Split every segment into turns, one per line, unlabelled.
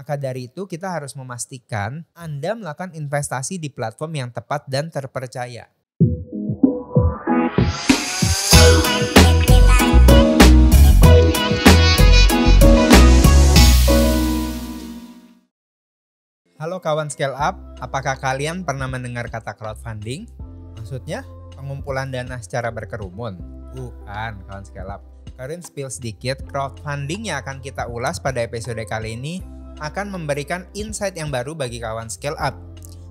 Maka dari itu kita harus memastikan Anda melakukan investasi di platform yang tepat dan terpercaya. Halo kawan Scale Up, apakah kalian pernah mendengar kata crowdfunding? Maksudnya pengumpulan dana secara berkerumun? Bukan kawan Scale Up. Karin spill sedikit, crowdfunding yang akan kita ulas pada episode kali ini akan memberikan insight yang baru bagi kawan Scale Up.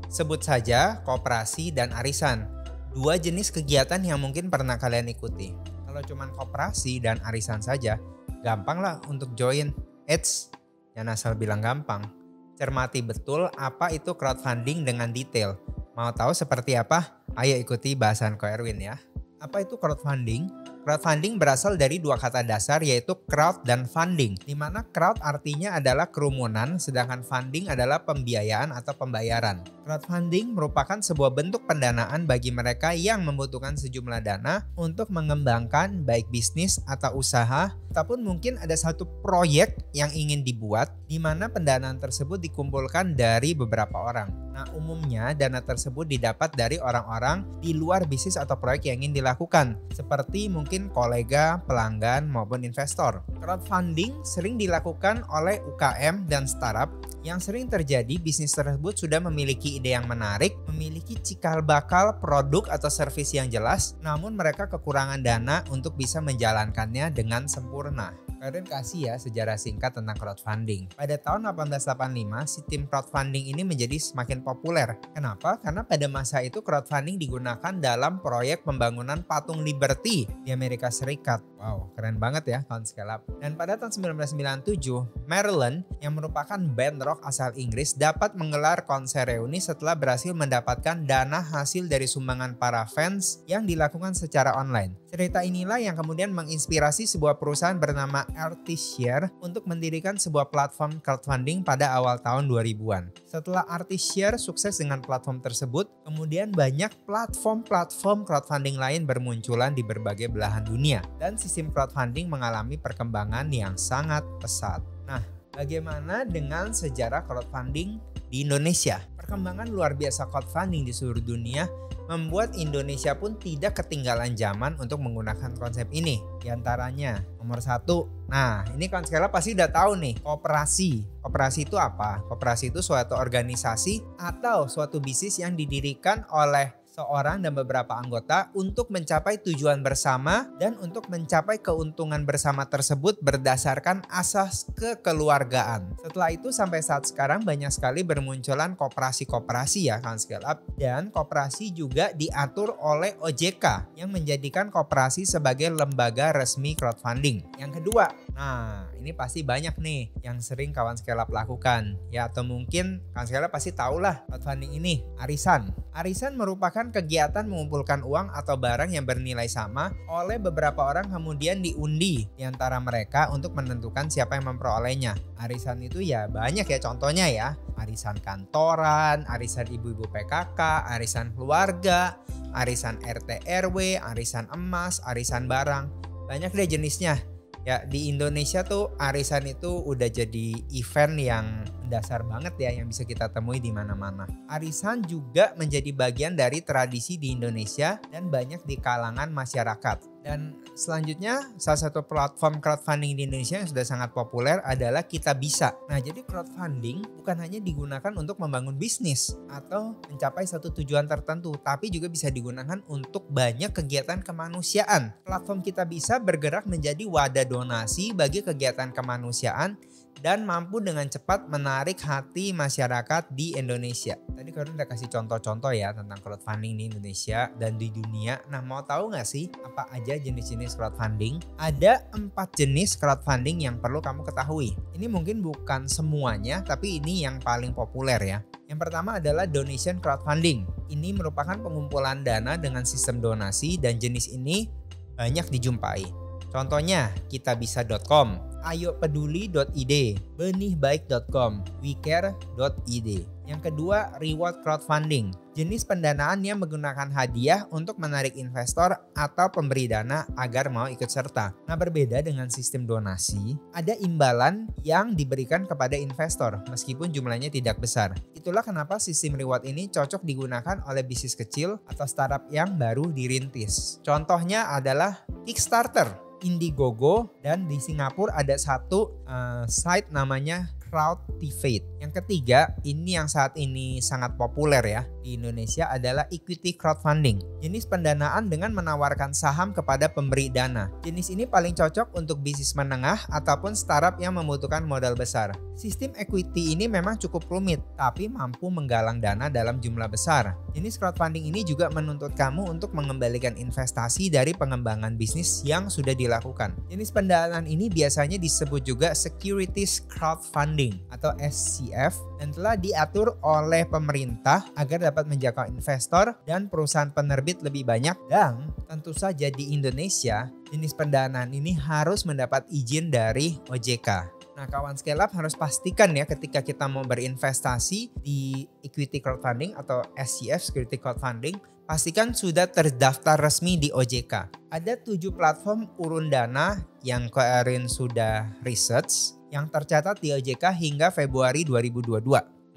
Sebut saja koperasi dan arisan. Dua jenis kegiatan yang mungkin pernah kalian ikuti. Kalau cuma koperasi dan arisan saja, gampang lah untuk join. Eits, jangan asal bilang gampang. Cermati betul apa itu crowdfunding dengan detail. Mau tahu seperti apa? Ayo ikuti bahasan Ko Erwin ya. Apa itu crowdfunding? Crowdfunding berasal dari dua kata dasar yaitu crowd dan funding. Di mana crowd artinya adalah kerumunan sedangkan funding adalah pembiayaan atau pembayaran. Crowdfunding merupakan sebuah bentuk pendanaan bagi mereka yang membutuhkan sejumlah dana untuk mengembangkan baik bisnis atau usaha ataupun mungkin ada satu proyek yang ingin dibuat di mana pendanaan tersebut dikumpulkan dari beberapa orang. Nah, umumnya dana tersebut didapat dari orang-orang di luar bisnis atau proyek yang ingin dilakukan, seperti mungkin kolega, pelanggan, maupun investor. Crowdfunding sering dilakukan oleh UKM dan startup yang sering terjadi bisnis tersebut sudah memiliki ide yang menarik, memiliki cikal bakal produk atau servis yang jelas, namun mereka kekurangan dana untuk bisa menjalankannya dengan sempurna. Kalian kasih ya sejarah singkat tentang crowdfunding. Pada tahun 1885, si tim crowdfunding ini menjadi semakin populer. Kenapa? Karena pada masa itu crowdfunding digunakan dalam proyek pembangunan patung Liberty di Amerika Serikat. Wow, keren banget ya kawan Scale Up. Dan pada tahun 1997, Marilyn yang merupakan band rock asal Inggris dapat menggelar konser reuni setelah berhasil mendapatkan dana hasil dari sumbangan para fans yang dilakukan secara online. Cerita inilah yang kemudian menginspirasi sebuah perusahaan bernama Artishare untuk mendirikan sebuah platform crowdfunding pada awal tahun 2000-an. Setelah Artishare sukses dengan platform tersebut, kemudian banyak platform crowdfunding lain bermunculan di berbagai belahan dunia dan sistem crowdfunding mengalami perkembangan yang sangat pesat. Nah, bagaimana dengan sejarah crowdfunding di Indonesia? Perkembangan luar biasa crowdfunding di seluruh dunia membuat Indonesia pun tidak ketinggalan zaman untuk menggunakan konsep ini. Di antaranya, nomor satu, nah ini kawan Scale Up pasti udah tahu nih, koperasi. Koperasi itu apa? Koperasi itu suatu organisasi atau suatu bisnis yang didirikan oleh seorang dan beberapa anggota untuk mencapai tujuan bersama dan untuk mencapai keuntungan bersama tersebut berdasarkan asas kekeluargaan. Setelah itu sampai saat sekarang banyak sekali bermunculan koperasi-koperasi ya kawan Scale Up, dan koperasi juga diatur oleh OJK yang menjadikan koperasi sebagai lembaga resmi crowdfunding. Yang kedua, nah ini pasti banyak nih yang sering kawan Scale Up lakukan ya, atau mungkin kawan Scale Up pasti tahulah crowdfunding ini, arisan. Arisan merupakan kegiatan mengumpulkan uang atau barang yang bernilai sama oleh beberapa orang kemudian diundi di antara mereka untuk menentukan siapa yang memperolehnya. Arisan itu ya banyak ya contohnya ya. Arisan kantoran, arisan ibu-ibu PKK, arisan keluarga, arisan RT RW, arisan emas, arisan barang. Banyak deh jenisnya. Ya di Indonesia tuh arisan itu udah jadi event yang dasar banget ya yang bisa kita temui di mana-mana. Arisan juga menjadi bagian dari tradisi di Indonesia dan banyak di kalangan masyarakat. Dan selanjutnya salah satu platform crowdfunding di Indonesia yang sudah sangat populer adalah Kitabisa. Nah jadi crowdfunding bukan hanya digunakan untuk membangun bisnis atau mencapai satu tujuan tertentu, tapi juga bisa digunakan untuk banyak kegiatan kemanusiaan. Platform Kitabisa bergerak menjadi wadah donasi bagi kegiatan kemanusiaan dan mampu dengan cepat menarik hati masyarakat di Indonesia. Tadi Karun udah kasih contoh-contoh ya tentang crowdfunding di Indonesia dan di dunia. Nah mau tahu gak sih apa aja jenis-jenis crowdfunding? Ada 4 jenis crowdfunding yang perlu kamu ketahui. Ini mungkin bukan semuanya, tapi ini yang paling populer ya. Yang pertama adalah donation crowdfunding. Ini merupakan pengumpulan dana dengan sistem donasi dan jenis ini banyak dijumpai. Contohnya kitabisa.com, ayopeduli.id, benihbaik.com, wecare.id. Yang kedua, reward crowdfunding. Jenis pendanaan yang menggunakan hadiah untuk menarik investor atau pemberi dana agar mau ikut serta. Nah, berbeda dengan sistem donasi, ada imbalan yang diberikan kepada investor meskipun jumlahnya tidak besar. Itulah kenapa sistem reward ini cocok digunakan oleh bisnis kecil atau startup yang baru dirintis. Contohnya adalah Kickstarter, Indiegogo, dan di Singapura ada satu site namanya Crowdtivate. Yang ketiga, ini yang saat ini sangat populer ya di Indonesia adalah equity crowdfunding. Jenis pendanaan dengan menawarkan saham kepada pemberi dana. Jenis ini paling cocok untuk bisnis menengah ataupun startup yang membutuhkan modal besar. Sistem equity ini memang cukup rumit, tapi mampu menggalang dana dalam jumlah besar. Jenis crowdfunding ini juga menuntut kamu untuk mengembalikan investasi dari pengembangan bisnis yang sudah dilakukan. Jenis pendanaan ini biasanya disebut juga securities crowdfunding atau SCF dan telah diatur oleh pemerintah agar dapat menjangkau investor dan perusahaan penerbit lebih banyak, dan tentu saja di Indonesia jenis pendanaan ini harus mendapat izin dari OJK. Nah, kawan scale up harus pastikan ya ketika kita mau berinvestasi di equity crowdfunding atau SCF security crowdfunding, pastikan sudah terdaftar resmi di OJK. Ada 7 platform urun dana yang Karin sudah research yang tercatat di OJK hingga Februari 2022.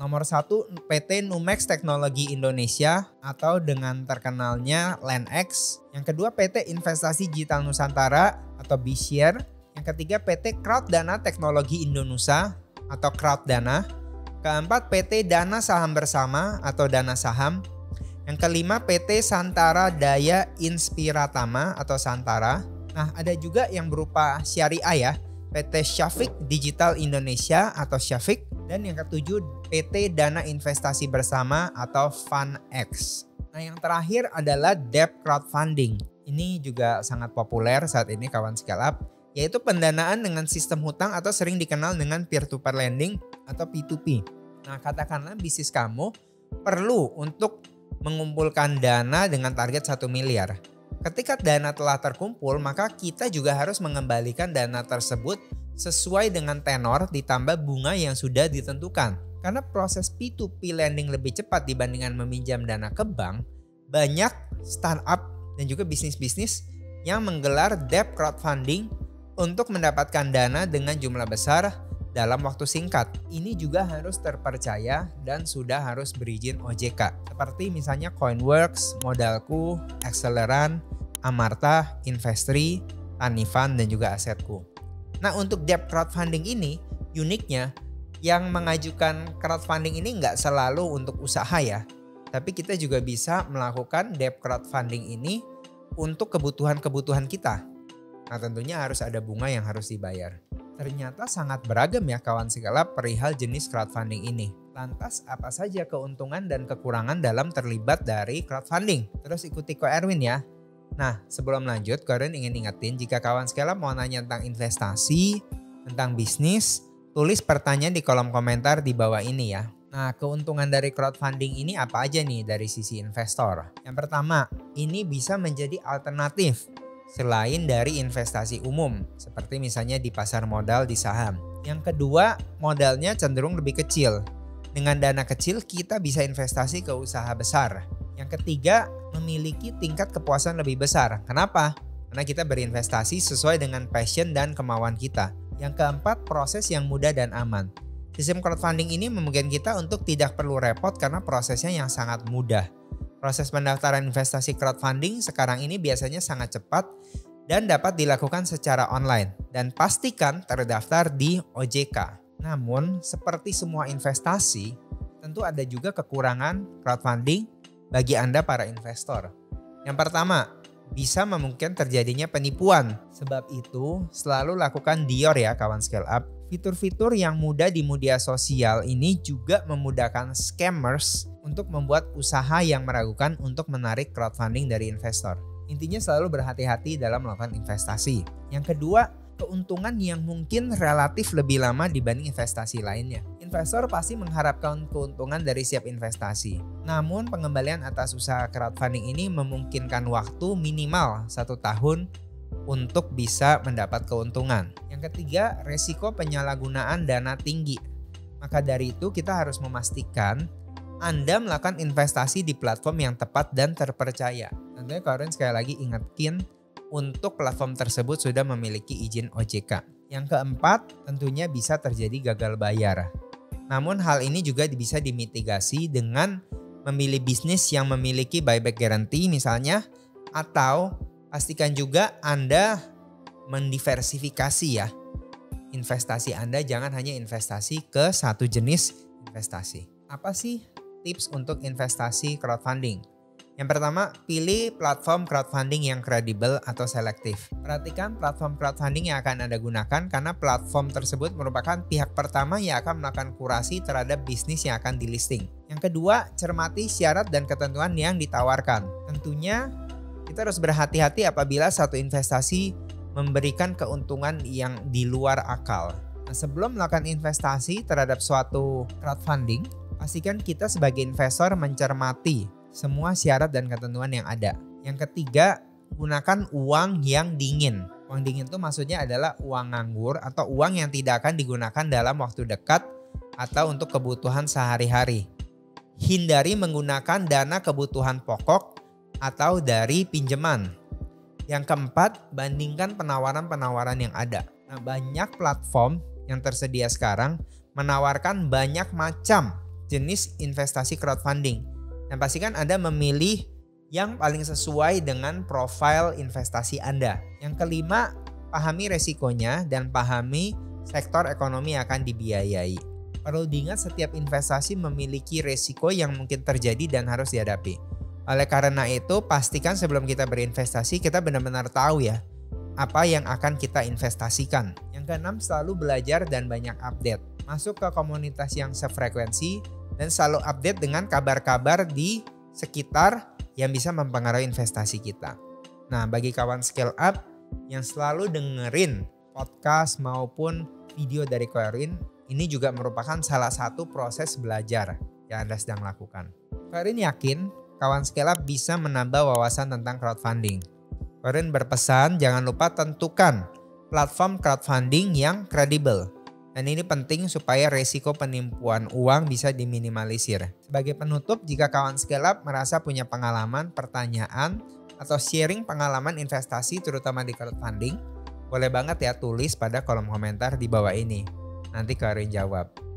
Nomor 1 PT Numex Teknologi Indonesia atau dengan terkenalnya LandX. Yang kedua PT Investasi Digital Nusantara atau BShare. Yang ketiga PT Crowddana Teknologi Indonesia atau Crowddana. Keempat PT Dana Saham Bersama atau Dana Saham. Yang kelima PT Santara Daya Inspiratama atau Santara. Nah, ada juga yang berupa syariah ya, PT Syafiq Digital Indonesia atau Syafiq. Dan yang ketujuh PT Dana Investasi Bersama atau FunX. Nah, yang terakhir adalah debt crowdfunding. Ini juga sangat populer saat ini kawan scale up, yaitu pendanaan dengan sistem hutang atau sering dikenal dengan peer-to-peer lending atau P2P. Nah, katakanlah bisnis kamu perlu untuk mengumpulkan dana dengan target 1 miliar. Ketika dana telah terkumpul, maka kita juga harus mengembalikan dana tersebut sesuai dengan tenor ditambah bunga yang sudah ditentukan. Karena proses P2P lending lebih cepat dibandingkan meminjam dana ke bank, banyak startup dan juga bisnis-bisnis yang menggelar debt crowdfunding untuk mendapatkan dana dengan jumlah besar dalam waktu singkat. Ini juga harus terpercaya dan sudah harus berizin OJK. Seperti misalnya Coinworks, Modalku, Acceleran, Amarta, Investri, Tanifan, dan juga Asetku. Nah, untuk debt crowdfunding ini uniknya yang mengajukan crowdfunding ini nggak selalu untuk usaha ya. Tapi kita juga bisa melakukan debt crowdfunding ini untuk kebutuhan-kebutuhan kita. Nah, tentunya harus ada bunga yang harus dibayar. Ternyata sangat beragam ya kawan scale up perihal jenis crowdfunding ini. Lantas apa saja keuntungan dan kekurangan dalam terlibat dari crowdfunding? Terus ikuti Ko Erwin ya. Nah, sebelum lanjut, Ko Erwin ingin ingetin jika kawan scale up mau nanya tentang investasi, tentang bisnis, tulis pertanyaan di kolom komentar di bawah ini ya. Nah, keuntungan dari crowdfunding ini apa aja nih dari sisi investor? Yang pertama, ini bisa menjadi alternatif selain dari investasi umum, seperti misalnya di pasar modal di saham. Yang kedua, modalnya cenderung lebih kecil. Dengan dana kecil kita bisa investasi ke usaha besar. Yang ketiga, memiliki tingkat kepuasan lebih besar. Kenapa? Karena kita berinvestasi sesuai dengan passion dan kemauan kita. Yang keempat, proses yang mudah dan aman. Sistem crowdfunding ini memungkinkan kita untuk tidak perlu repot karena prosesnya yang sangat mudah. Proses pendaftaran investasi crowdfunding sekarang ini biasanya sangat cepat dan dapat dilakukan secara online. Dan pastikan terdaftar di OJK. Namun, seperti semua investasi, tentu ada juga kekurangan crowdfunding bagi Anda para investor. Yang pertama, bisa memungkinkan terjadinya penipuan. Sebab itu, selalu lakukan DIOR ya kawan scale up. Fitur-fitur yang mudah di media sosial ini juga memudahkan scammers untuk membuat usaha yang meragukan untuk menarik crowdfunding dari investor. Intinya selalu berhati-hati dalam melakukan investasi. Yang kedua, keuntungan yang mungkin relatif lebih lama dibanding investasi lainnya. Investor pasti mengharapkan keuntungan dari setiap investasi. Namun pengembalian atas usaha crowdfunding ini memungkinkan waktu minimal 1 tahun untuk bisa mendapat keuntungan. Yang ketiga, resiko penyalahgunaan dana tinggi. Maka dari itu kita harus memastikan Anda melakukan investasi di platform yang tepat dan terpercaya. Tentunya Karin sekali lagi ingatkan untuk platform tersebut sudah memiliki izin OJK. Yang keempat, tentunya bisa terjadi gagal bayar. Namun hal ini juga bisa dimitigasi dengan memilih bisnis yang memiliki buyback guarantee misalnya, atau pastikan juga Anda mendiversifikasi ya investasi Anda, jangan hanya investasi ke satu jenis investasi. Apa sih tips untuk investasi crowdfunding? Yang pertama, pilih platform crowdfunding yang kredibel atau selektif. Perhatikan platform crowdfunding yang akan Anda gunakan karena platform tersebut merupakan pihak pertama yang akan melakukan kurasi terhadap bisnis yang akan dilisting. Yang kedua, cermati syarat dan ketentuan yang ditawarkan. Tentunya kita harus berhati-hati apabila satu investasi memberikan keuntungan yang di luar akal. Nah, sebelum melakukan investasi terhadap suatu crowdfunding, pastikan kita sebagai investor mencermati semua syarat dan ketentuan yang ada. Yang ketiga, gunakan uang yang dingin. Uang dingin itu maksudnya adalah uang nganggur atau uang yang tidak akan digunakan dalam waktu dekat atau untuk kebutuhan sehari-hari. Hindari menggunakan dana kebutuhan pokok atau dari pinjaman. Yang keempat, bandingkan penawaran-penawaran yang ada. Nah, banyak platform yang tersedia sekarang menawarkan banyak macam jenis investasi crowdfunding. Dan pastikan Anda memilih yang paling sesuai dengan profil investasi Anda. Yang kelima, pahami resikonya dan pahami sektor ekonomi yang akan dibiayai. Perlu diingat setiap investasi memiliki resiko yang mungkin terjadi dan harus dihadapi. Oleh karena itu, pastikan sebelum kita berinvestasi kita benar-benar tahu ya apa yang akan kita investasikan. Yang keenam, selalu belajar dan banyak update. Masuk ke komunitas yang sefrekuensi dan selalu update dengan kabar-kabar di sekitar yang bisa mempengaruhi investasi kita. Nah, bagi kawan scale up yang selalu dengerin podcast maupun video dari Karin, ini juga merupakan salah satu proses belajar yang Anda sedang lakukan. Karin yakin kawan scale up bisa menambah wawasan tentang crowdfunding. Karin berpesan jangan lupa tentukan platform crowdfunding yang kredibel. Dan ini penting supaya resiko penipuan uang bisa diminimalisir. Sebagai penutup, jika kawan scale up merasa punya pengalaman, pertanyaan, atau sharing pengalaman investasi terutama di crowdfunding, boleh banget ya tulis pada kolom komentar di bawah ini. Nanti Karin jawab.